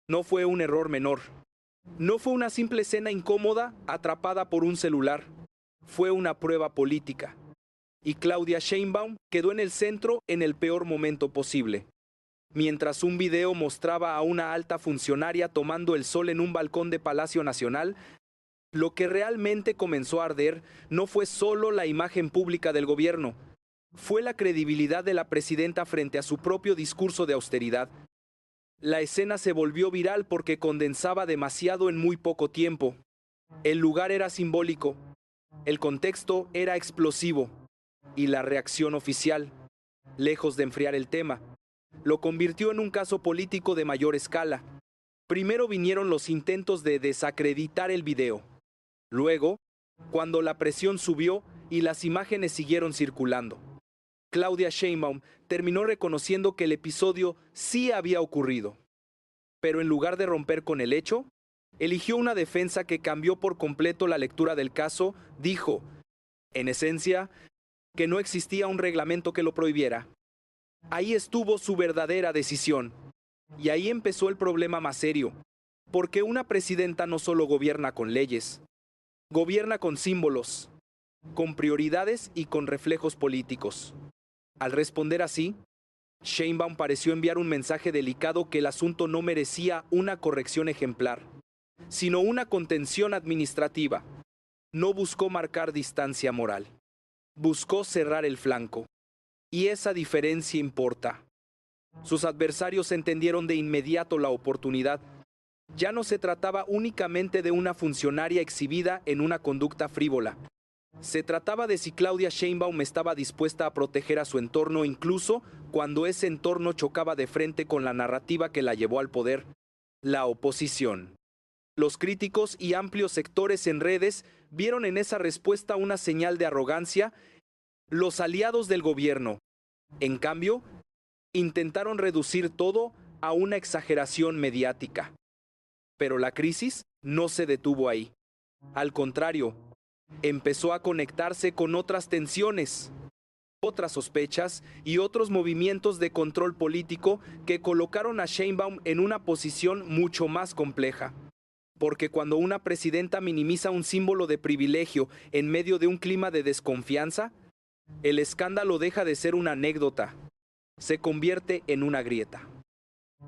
No fue un error menor. No fue una simple escena incómoda atrapada por un celular. Fue una prueba política. Y Claudia Sheinbaum quedó en el centro en el peor momento posible. Mientras un video mostraba a una alta funcionaria tomando el sol en un balcón de Palacio Nacional, lo que realmente comenzó a arder no fue solo la imagen pública del gobierno, fue la credibilidad de la presidenta frente a su propio discurso de austeridad. La escena se volvió viral porque condensaba demasiado en muy poco tiempo. El lugar era simbólico, el contexto era explosivo y la reacción oficial, lejos de enfriar el tema, lo convirtió en un caso político de mayor escala. Primero vinieron los intentos de desacreditar el video. Luego, cuando la presión subió y las imágenes siguieron circulando, Claudia Sheinbaum terminó reconociendo que el episodio sí había ocurrido. Pero en lugar de romper con el hecho, eligió una defensa que cambió por completo la lectura del caso. Dijo, en esencia, que no existía un reglamento que lo prohibiera. Ahí estuvo su verdadera decisión. Y ahí empezó el problema más serio, porque una presidenta no solo gobierna con leyes, gobierna con símbolos, con prioridades y con reflejos políticos. Al responder así, Sheinbaum pareció enviar un mensaje delicado que el asunto no merecía una corrección ejemplar, sino una contención administrativa. No buscó marcar distancia moral, buscó cerrar el flanco. Y esa diferencia importa. Sus adversarios entendieron de inmediato la oportunidad. Ya no se trataba únicamente de una funcionaria exhibida en una conducta frívola. Se trataba de si Claudia Sheinbaum estaba dispuesta a proteger a su entorno incluso cuando ese entorno chocaba de frente con la narrativa que la llevó al poder, la oposición. Los críticos y amplios sectores en redes vieron en esa respuesta una señal de arrogancia. Los aliados del gobierno, en cambio, intentaron reducir todo a una exageración mediática. Pero la crisis no se detuvo ahí. Al contrario, empezó a conectarse con otras tensiones, otras sospechas y otros movimientos de control político que colocaron a Sheinbaum en una posición mucho más compleja. Porque cuando una presidenta minimiza un símbolo de privilegio en medio de un clima de desconfianza, el escándalo deja de ser una anécdota, se convierte en una grieta.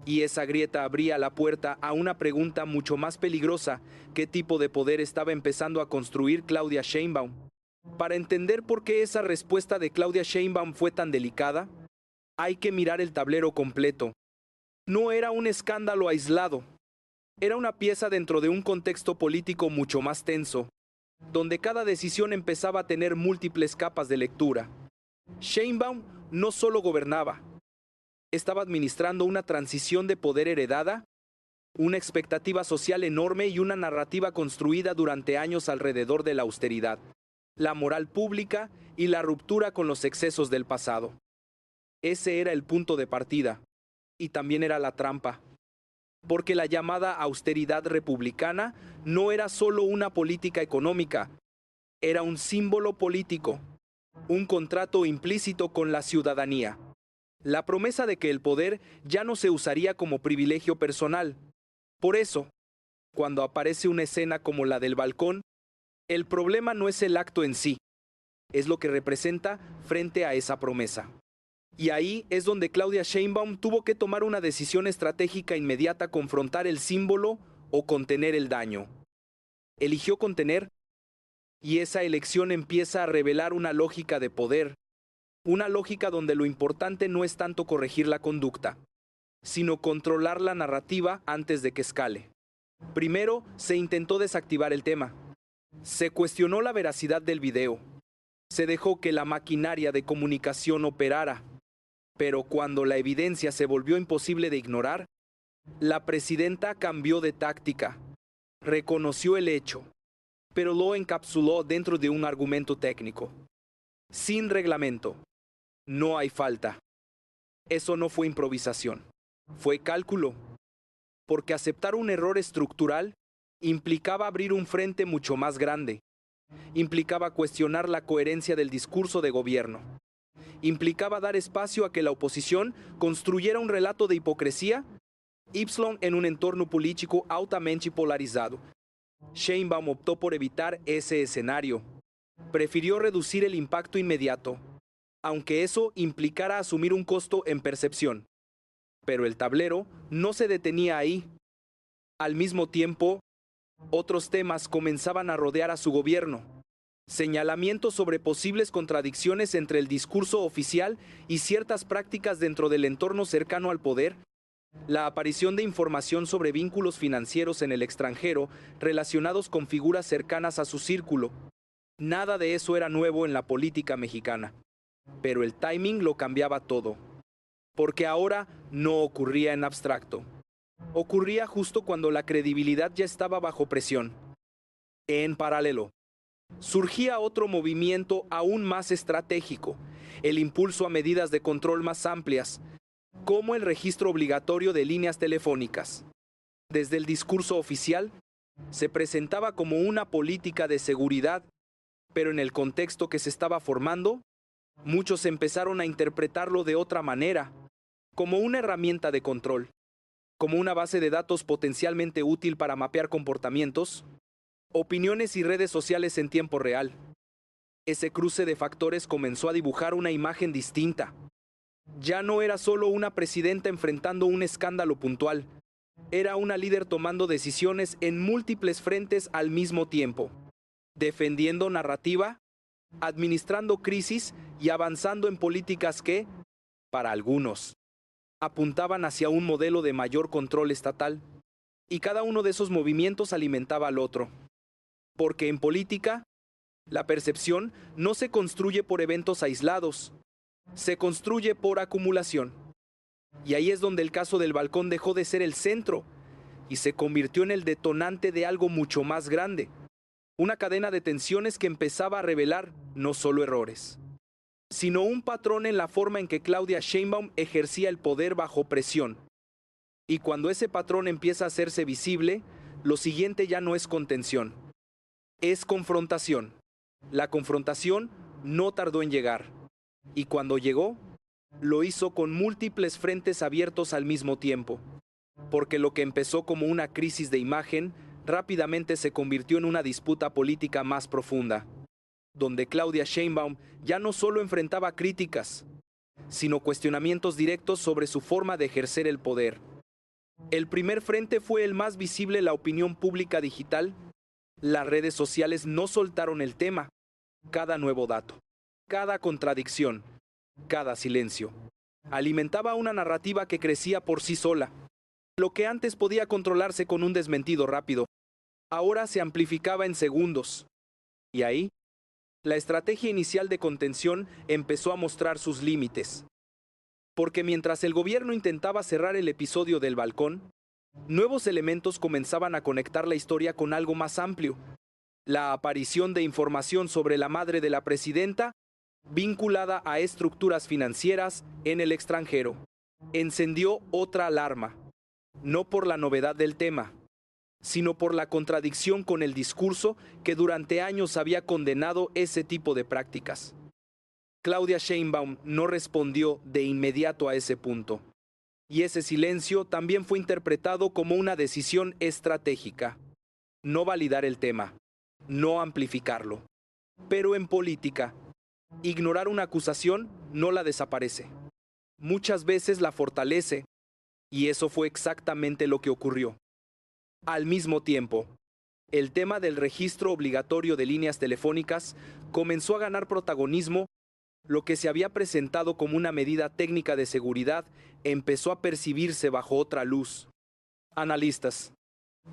Y esa grieta abría la puerta a una pregunta mucho más peligrosa: ¿qué tipo de poder estaba empezando a construir Claudia Sheinbaum? Para entender por qué esa respuesta de Claudia Sheinbaum fue tan delicada, hay que mirar el tablero completo. No era un escándalo aislado, era una pieza dentro de un contexto político mucho más tenso, donde cada decisión empezaba a tener múltiples capas de lectura. Sheinbaum no solo gobernaba, estaba administrando una transición de poder heredada, una expectativa social enorme y una narrativa construida durante años alrededor de la austeridad, la moral pública y la ruptura con los excesos del pasado. Ese era el punto de partida, y también era la trampa, porque la llamada austeridad republicana no era solo una política económica, era un símbolo político, un contrato implícito con la ciudadanía, la promesa de que el poder ya no se usaría como privilegio personal. Por eso, cuando aparece una escena como la del balcón, el problema no es el acto en sí, es lo que representa frente a esa promesa. Y ahí es donde Claudia Sheinbaum tuvo que tomar una decisión estratégica inmediata: confrontar el símbolo o contener el daño. Eligió contener, y esa elección empieza a revelar una lógica de poder, una lógica donde lo importante no es tanto corregir la conducta, sino controlar la narrativa antes de que escale. Primero, se intentó desactivar el tema. Se cuestionó la veracidad del video. Se dejó que la maquinaria de comunicación operara. Pero cuando la evidencia se volvió imposible de ignorar, la presidenta cambió de táctica. Reconoció el hecho, pero lo encapsuló dentro de un argumento técnico. Sin reglamento, no hay falta. Eso no fue improvisación, fue cálculo. Porque aceptar un error estructural implicaba abrir un frente mucho más grande. Implicaba cuestionar la coherencia del discurso de gobierno. Implicaba dar espacio a que la oposición construyera un relato de hipocresía Y en un entorno político altamente polarizado. Sheinbaum optó por evitar ese escenario. Prefirió reducir el impacto inmediato, aunque eso implicara asumir un costo en percepción. Pero el tablero no se detenía ahí. Al mismo tiempo, otros temas comenzaban a rodear a su gobierno. Señalamientos sobre posibles contradicciones entre el discurso oficial y ciertas prácticas dentro del entorno cercano al poder, la aparición de información sobre vínculos financieros en el extranjero relacionados con figuras cercanas a su círculo. Nada de eso era nuevo en la política mexicana, pero el timing lo cambiaba todo, porque ahora no ocurría en abstracto. Ocurría justo cuando la credibilidad ya estaba bajo presión. En paralelo, surgía otro movimiento aún más estratégico, el impulso a medidas de control más amplias, como el registro obligatorio de líneas telefónicas. Desde el discurso oficial, se presentaba como una política de seguridad, pero en el contexto que se estaba formando, muchos empezaron a interpretarlo de otra manera, como una herramienta de control, como una base de datos potencialmente útil para mapear comportamientos, opiniones y redes sociales en tiempo real. Ese cruce de factores comenzó a dibujar una imagen distinta. Ya no era solo una presidenta enfrentando un escándalo puntual, era una líder tomando decisiones en múltiples frentes al mismo tiempo, defendiendo narrativa, administrando crisis y avanzando en políticas que, para algunos, apuntaban hacia un modelo de mayor control estatal, y cada uno de esos movimientos alimentaba al otro. Porque en política, la percepción no se construye por eventos aislados, se construye por acumulación. Y ahí es donde el caso del balcón dejó de ser el centro y se convirtió en el detonante de algo mucho más grande. Una cadena de tensiones que empezaba a revelar no solo errores, sino un patrón en la forma en que Claudia Sheinbaum ejercía el poder bajo presión. Y cuando ese patrón empieza a hacerse visible, lo siguiente ya no es contención, es confrontación. La confrontación no tardó en llegar, y cuando llegó, lo hizo con múltiples frentes abiertos al mismo tiempo, porque lo que empezó como una crisis de imagen rápidamente se convirtió en una disputa política más profunda, donde Claudia Sheinbaum ya no solo enfrentaba críticas, sino cuestionamientos directos sobre su forma de ejercer el poder. El primer frente fue el más visible: la opinión pública digital. Las redes sociales no soltaron el tema. Cada nuevo dato, cada contradicción, cada silencio, alimentaba una narrativa que crecía por sí sola. Lo que antes podía controlarse con un desmentido rápido, ahora se amplificaba en segundos. Y ahí, la estrategia inicial de contención empezó a mostrar sus límites. Porque mientras el gobierno intentaba cerrar el episodio del balcón, nuevos elementos comenzaban a conectar la historia con algo más amplio. La aparición de información sobre la madre de la presidenta, vinculada a estructuras financieras en el extranjero, encendió otra alarma, no por la novedad del tema, sino por la contradicción con el discurso que durante años había condenado ese tipo de prácticas. Claudia Sheinbaum no respondió de inmediato a ese punto, y ese silencio también fue interpretado como una decisión estratégica: no validar el tema, no amplificarlo. Pero en política, ignorar una acusación no la desaparece. Muchas veces la fortalece, y eso fue exactamente lo que ocurrió. Al mismo tiempo, el tema del registro obligatorio de líneas telefónicas comenzó a ganar protagonismo. Lo que se había presentado como una medida técnica de seguridad empezó a percibirse bajo otra luz. Analistas,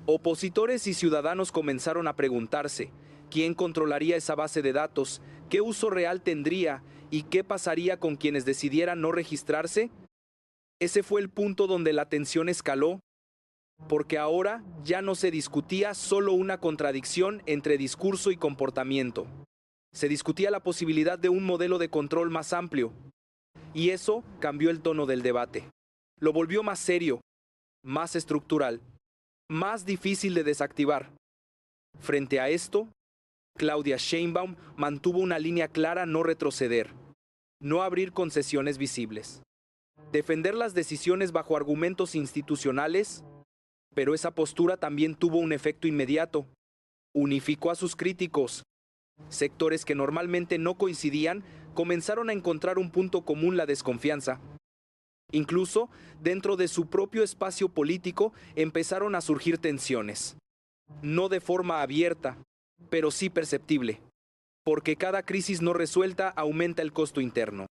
opositores y ciudadanos comenzaron a preguntarse: ¿quién controlaría esa base de datos? ¿Qué uso real tendría? ¿Y qué pasaría con quienes decidieran no registrarse? Ese fue el punto donde la tensión escaló, porque ahora ya no se discutía solo una contradicción entre discurso y comportamiento. Se discutía la posibilidad de un modelo de control más amplio, y eso cambió el tono del debate. Lo volvió más serio, más estructural, más difícil de desactivar. Frente a esto, Claudia Sheinbaum mantuvo una línea clara: no retroceder, no abrir concesiones visibles. defender las decisiones bajo argumentos institucionales, pero esa postura también tuvo un efecto inmediato. Unificó a sus críticos. Sectores que normalmente no coincidían comenzaron a encontrar un punto común: la desconfianza. Incluso dentro de su propio espacio político empezaron a surgir tensiones. No de forma abierta, pero sí perceptible, porque cada crisis no resuelta aumenta el costo interno.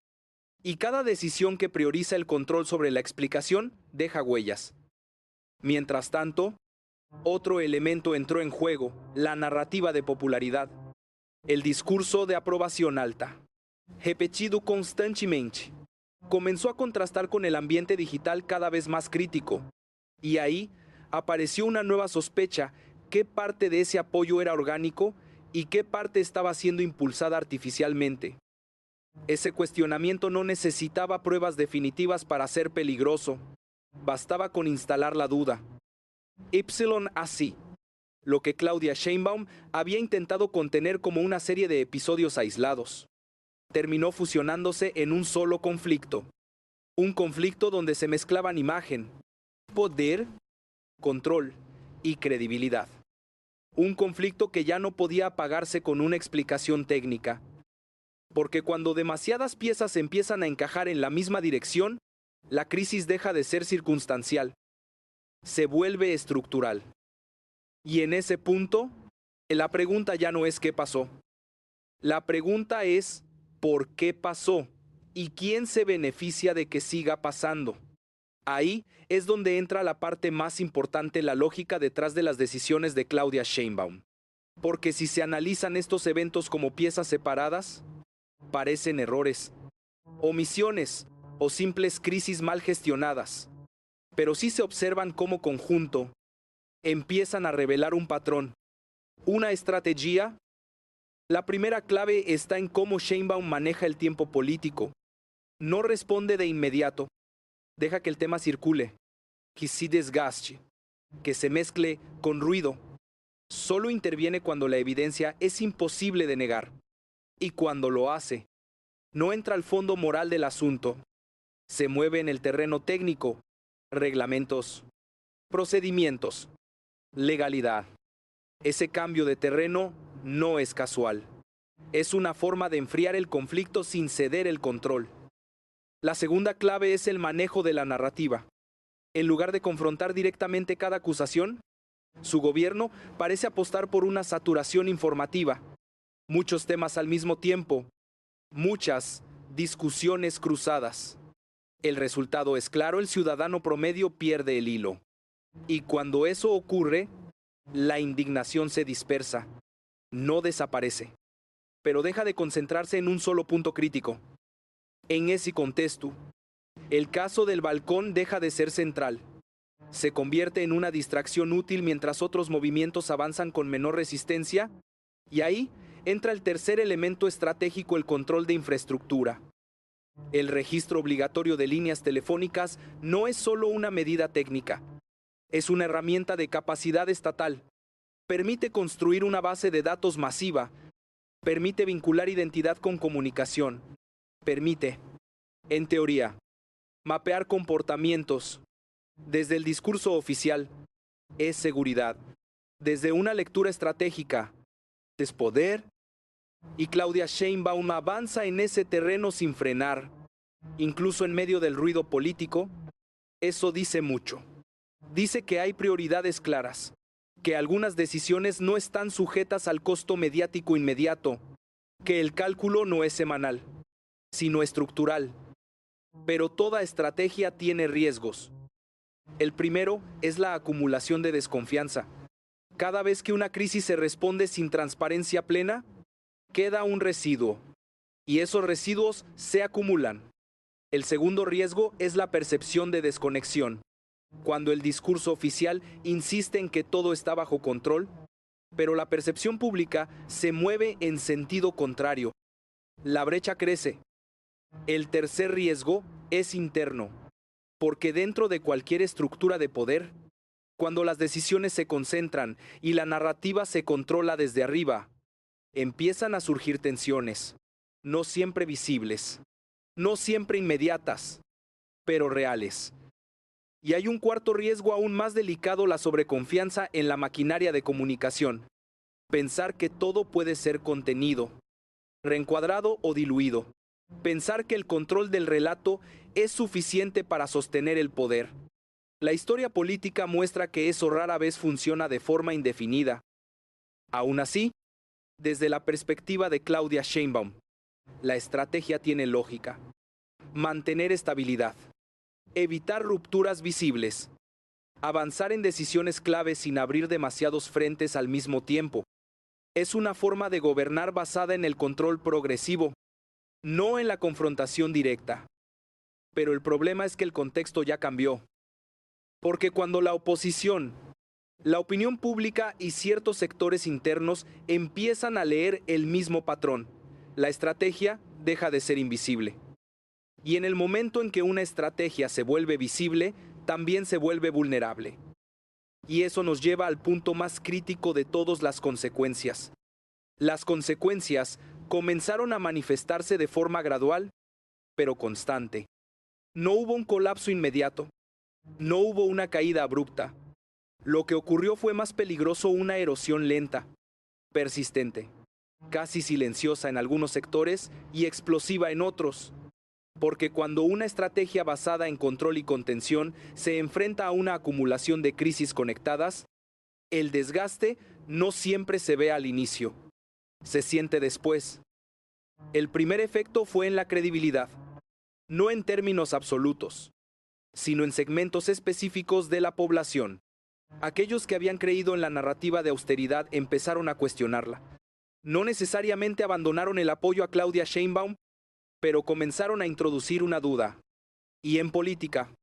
Y cada decisión que prioriza el control sobre la explicación deja huellas. Mientras tanto, otro elemento entró en juego: la narrativa de popularidad. El discurso de aprobación alta, repetido constantemente, comenzó a contrastar con el ambiente digital cada vez más crítico. Y ahí apareció una nueva sospecha: qué parte de ese apoyo era orgánico y qué parte estaba siendo impulsada artificialmente. Ese cuestionamiento no necesitaba pruebas definitivas para ser peligroso. Bastaba con instalar la duda. Así, lo que Claudia Sheinbaum había intentado contener como una serie de episodios aislados, terminó fusionándose en un solo conflicto. Un conflicto donde se mezclaban imagen, poder, control y credibilidad. Un conflicto que ya no podía apagarse con una explicación técnica. Porque cuando demasiadas piezas empiezan a encajar en la misma dirección, la crisis deja de ser circunstancial. Se vuelve estructural. Y en ese punto, la pregunta ya no es qué pasó. La pregunta es por qué pasó y quién se beneficia de que siga pasando. Ahí es donde entra la parte más importante: la lógica detrás de las decisiones de Claudia Sheinbaum. Porque si se analizan estos eventos como piezas separadas, parecen errores, omisiones o simples crisis mal gestionadas. Pero si se observan como conjunto, empiezan a revelar un patrón, una estrategia. La primera clave está en cómo Sheinbaum maneja el tiempo político. No responde de inmediato. Deja que el tema circule, que se desgaste, que se mezcle con ruido. Solo interviene cuando la evidencia es imposible de negar. Y cuando lo hace, no entra al fondo moral del asunto. Se mueve en el terreno técnico: reglamentos, procedimientos, legalidad. Ese cambio de terreno no es casual. Es una forma de enfriar el conflicto sin ceder el control. La segunda clave es el manejo de la narrativa. En lugar de confrontar directamente cada acusación, su gobierno parece apostar por una saturación informativa. Muchos temas al mismo tiempo, muchas discusiones cruzadas. El resultado es claro: el ciudadano promedio pierde el hilo. Y cuando eso ocurre, la indignación se dispersa, no desaparece, pero deja de concentrarse en un solo punto crítico. En ese contexto, el caso del balcón deja de ser central. Se convierte en una distracción útil mientras otros movimientos avanzan con menor resistencia. Y ahí entra el tercer elemento estratégico: el control de infraestructura. El registro obligatorio de líneas telefónicas no es solo una medida técnica. Es una herramienta de capacidad estatal. Permite construir una base de datos masiva. Permite vincular identidad con comunicación. Permite, en teoría, mapear comportamientos. Desde el discurso oficial, es seguridad. Desde una lectura estratégica, es poder. Y Claudia Sheinbaum avanza en ese terreno sin frenar, incluso en medio del ruido político. Eso dice mucho. Dice que hay prioridades claras, que algunas decisiones no están sujetas al costo mediático inmediato, que el cálculo no es semanal, sino estructural. Pero toda estrategia tiene riesgos. El primero es la acumulación de desconfianza. Cada vez que una crisis se responde sin transparencia plena, queda un residuo, y esos residuos se acumulan. El segundo riesgo es la percepción de desconexión. Cuando el discurso oficial insiste en que todo está bajo control, pero la percepción pública se mueve en sentido contrario. La brecha crece. El tercer riesgo es interno, porque dentro de cualquier estructura de poder, cuando las decisiones se concentran y la narrativa se controla desde arriba, empiezan a surgir tensiones, no siempre visibles, no siempre inmediatas, pero reales. Y hay un cuarto riesgo aún más delicado: la sobreconfianza en la maquinaria de comunicación. Pensar que todo puede ser contenido, reencuadrado o diluido. Pensar que el control del relato es suficiente para sostener el poder. La historia política muestra que eso rara vez funciona de forma indefinida. Aún así, desde la perspectiva de Claudia Sheinbaum, la estrategia tiene lógica: mantener estabilidad, evitar rupturas visibles, avanzar en decisiones claves sin abrir demasiados frentes al mismo tiempo. Es una forma de gobernar basada en el control progresivo, no en la confrontación directa. Pero el problema es que el contexto ya cambió. Porque cuando la oposición, la opinión pública y ciertos sectores internos empiezan a leer el mismo patrón, la estrategia deja de ser invisible. Y en el momento en que una estrategia se vuelve visible, también se vuelve vulnerable. Y eso nos lleva al punto más crítico de todas: las consecuencias. Las consecuencias comenzaron a manifestarse de forma gradual, pero constante. No hubo un colapso inmediato, no hubo una caída abrupta. Lo que ocurrió fue más peligroso: una erosión lenta, persistente, casi silenciosa en algunos sectores y explosiva en otros. Porque cuando una estrategia basada en control y contención se enfrenta a una acumulación de crisis conectadas, el desgaste no siempre se ve al inicio, se siente después. El primer efecto fue en la credibilidad, no en términos absolutos, sino en segmentos específicos de la población. Aquellos que habían creído en la narrativa de austeridad empezaron a cuestionarla. No necesariamente abandonaron el apoyo a Claudia Sheinbaum, pero comenzaron a introducir una duda. Y en política,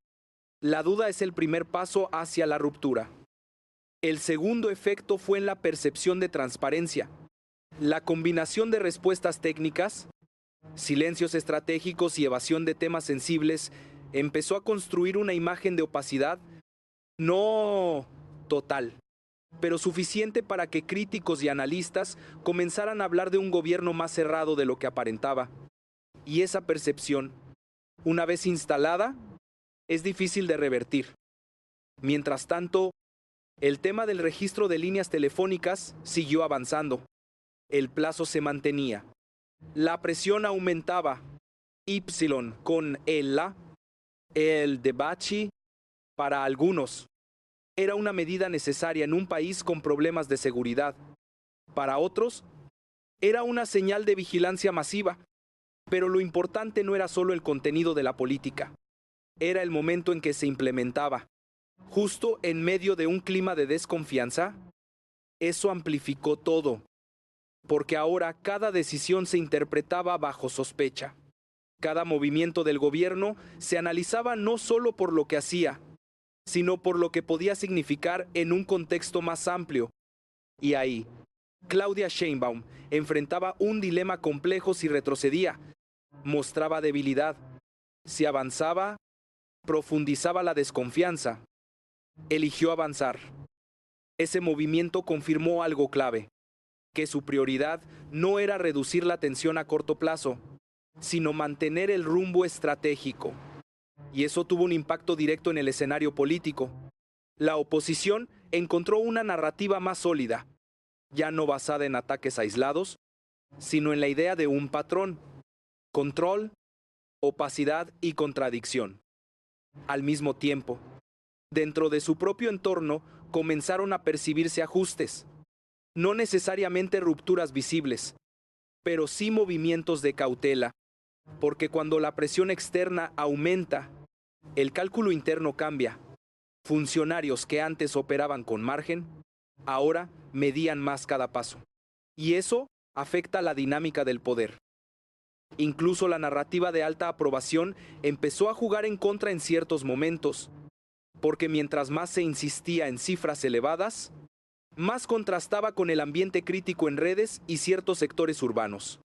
la duda es el primer paso hacia la ruptura. El segundo efecto fue en la percepción de transparencia. La combinación de respuestas técnicas, silencios estratégicos y evasión de temas sensibles empezó a construir una imagen de opacidad, no total, pero suficiente para que críticos y analistas comenzaran a hablar de un gobierno más cerrado de lo que aparentaba. Y esa percepción, una vez instalada, es difícil de revertir. Mientras tanto, el tema del registro de líneas telefónicas siguió avanzando. El plazo se mantenía. La presión aumentaba. Y con el debate, para algunos, era una medida necesaria en un país con problemas de seguridad. Para otros, era una señal de vigilancia masiva. Pero lo importante no era solo el contenido de la política, era el momento en que se implementaba. Justo en medio de un clima de desconfianza, eso amplificó todo, porque ahora cada decisión se interpretaba bajo sospecha. Cada movimiento del gobierno se analizaba no solo por lo que hacía, sino por lo que podía significar en un contexto más amplio. Y ahí, Claudia Sheinbaum enfrentaba un dilema complejo: si retrocedía, mostraba debilidad; si avanzaba, profundizaba la desconfianza. Eligió avanzar. Ese movimiento confirmó algo clave: que su prioridad no era reducir la tensión a corto plazo, sino mantener el rumbo estratégico. Y eso tuvo un impacto directo en el escenario político. La oposición encontró una narrativa más sólida, ya no basada en ataques aislados, sino en la idea de un patrón: control, opacidad y contradicción. Al mismo tiempo, dentro de su propio entorno comenzaron a percibirse ajustes, no necesariamente rupturas visibles, pero sí movimientos de cautela, porque cuando la presión externa aumenta, el cálculo interno cambia. Funcionarios que antes operaban con margen, ahora medían más cada paso. Y eso afecta la dinámica del poder. Incluso la narrativa de alta aprobación empezó a jugar en contra en ciertos momentos, porque mientras más se insistía en cifras elevadas, más contrastaba con el ambiente crítico en redes y ciertos sectores urbanos.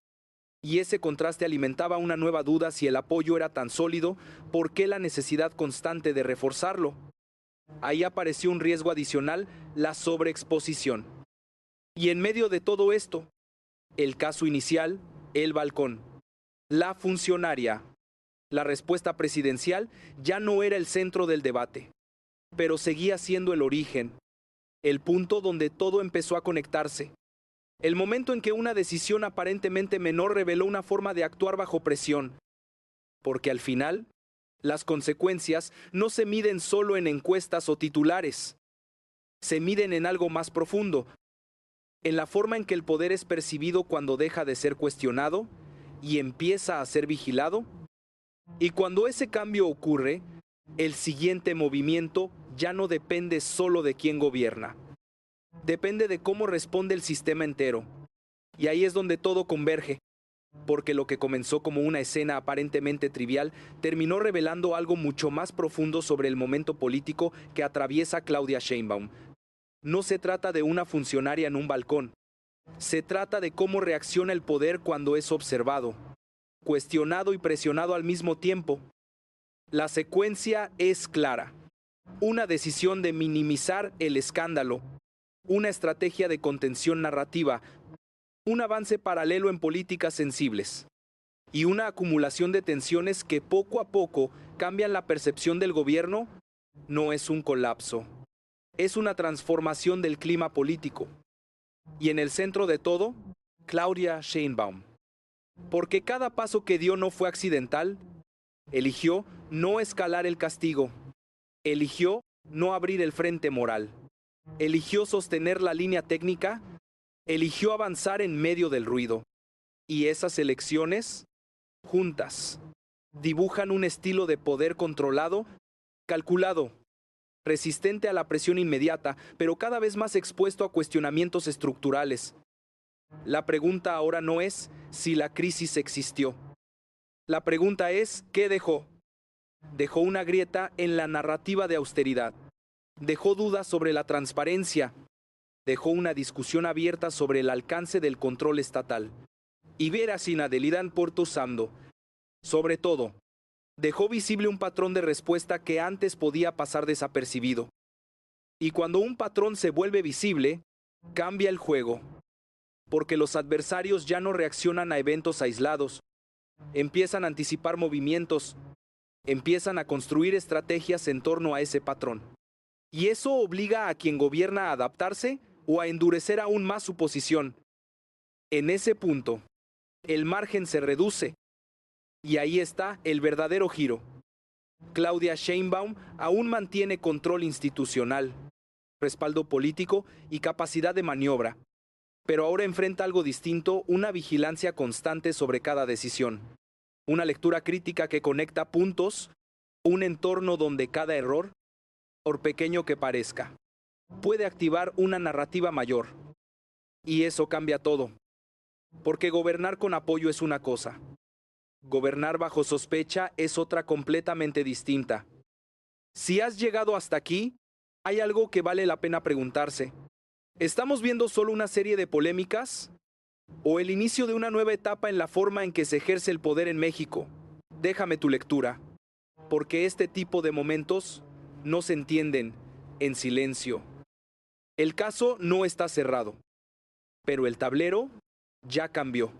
Y ese contraste alimentaba una nueva duda: si el apoyo era tan sólido, ¿por qué la necesidad constante de reforzarlo? Ahí apareció un riesgo adicional: la sobreexposición. Y en medio de todo esto, el caso inicial, el balcón. La funcionaria, La respuesta presidencial ya no era el centro del debate, pero seguía siendo el origen, el punto donde todo empezó a conectarse. El momento en que una decisión aparentemente menor reveló una forma de actuar bajo presión, porque al final, las consecuencias no se miden solo en encuestas o titulares, se miden en algo más profundo, en la forma en que el poder es percibido cuando deja de ser cuestionado y empieza a ser vigilado. Y cuando ese cambio ocurre, el siguiente movimiento ya no depende solo de quién gobierna. Depende de cómo responde el sistema entero. Y ahí es donde todo converge, porque lo que comenzó como una escena aparentemente trivial terminó revelando algo mucho más profundo sobre el momento político que atraviesa Claudia Sheinbaum. No se trata de una funcionaria en un balcón. Se trata de cómo reacciona el poder cuando es observado, cuestionado y presionado al mismo tiempo. La secuencia es clara. Una decisión de minimizar el escándalo, una estrategia de contención narrativa, un avance paralelo en políticas sensibles y una acumulación de tensiones que poco a poco cambian la percepción del gobierno. No es un colapso, es una transformación del clima político. Y en el centro de todo, Claudia Sheinbaum. Porque cada paso que dio no fue accidental, eligió no escalar el castigo, eligió no abrir el frente moral, eligió sostener la línea técnica, eligió avanzar en medio del ruido. Y esas elecciones, juntas, dibujan un estilo de poder controlado, calculado, resistente a la presión inmediata, pero cada vez más expuesto a cuestionamientos estructurales. La pregunta ahora no es si la crisis existió. La pregunta es, ¿qué dejó? Dejó una grieta en la narrativa de austeridad. Dejó dudas sobre la transparencia. Dejó una discusión abierta sobre el alcance del control estatal. Y Vera sin Adelidad Porto Sando. Sobre todo, dejó visible un patrón de respuesta que antes podía pasar desapercibido. Y cuando un patrón se vuelve visible, cambia el juego. Porque los adversarios ya no reaccionan a eventos aislados, empiezan a anticipar movimientos, empiezan a construir estrategias en torno a ese patrón. Y eso obliga a quien gobierna a adaptarse o a endurecer aún más su posición. En ese punto, el margen se reduce. Y ahí está el verdadero giro. Claudia Sheinbaum aún mantiene control institucional, respaldo político y capacidad de maniobra. Pero ahora enfrenta algo distinto, una vigilancia constante sobre cada decisión. Una lectura crítica que conecta puntos, un entorno donde cada error, por pequeño que parezca, puede activar una narrativa mayor. Y eso cambia todo. Porque gobernar con apoyo es una cosa. Gobernar bajo sospecha es otra completamente distinta. Si has llegado hasta aquí, hay algo que vale la pena preguntarse. ¿Estamos viendo solo una serie de polémicas? ¿O el inicio de una nueva etapa en la forma en que se ejerce el poder en México? Déjame tu lectura, porque este tipo de momentos no se entienden en silencio. El caso no está cerrado, pero el tablero ya cambió.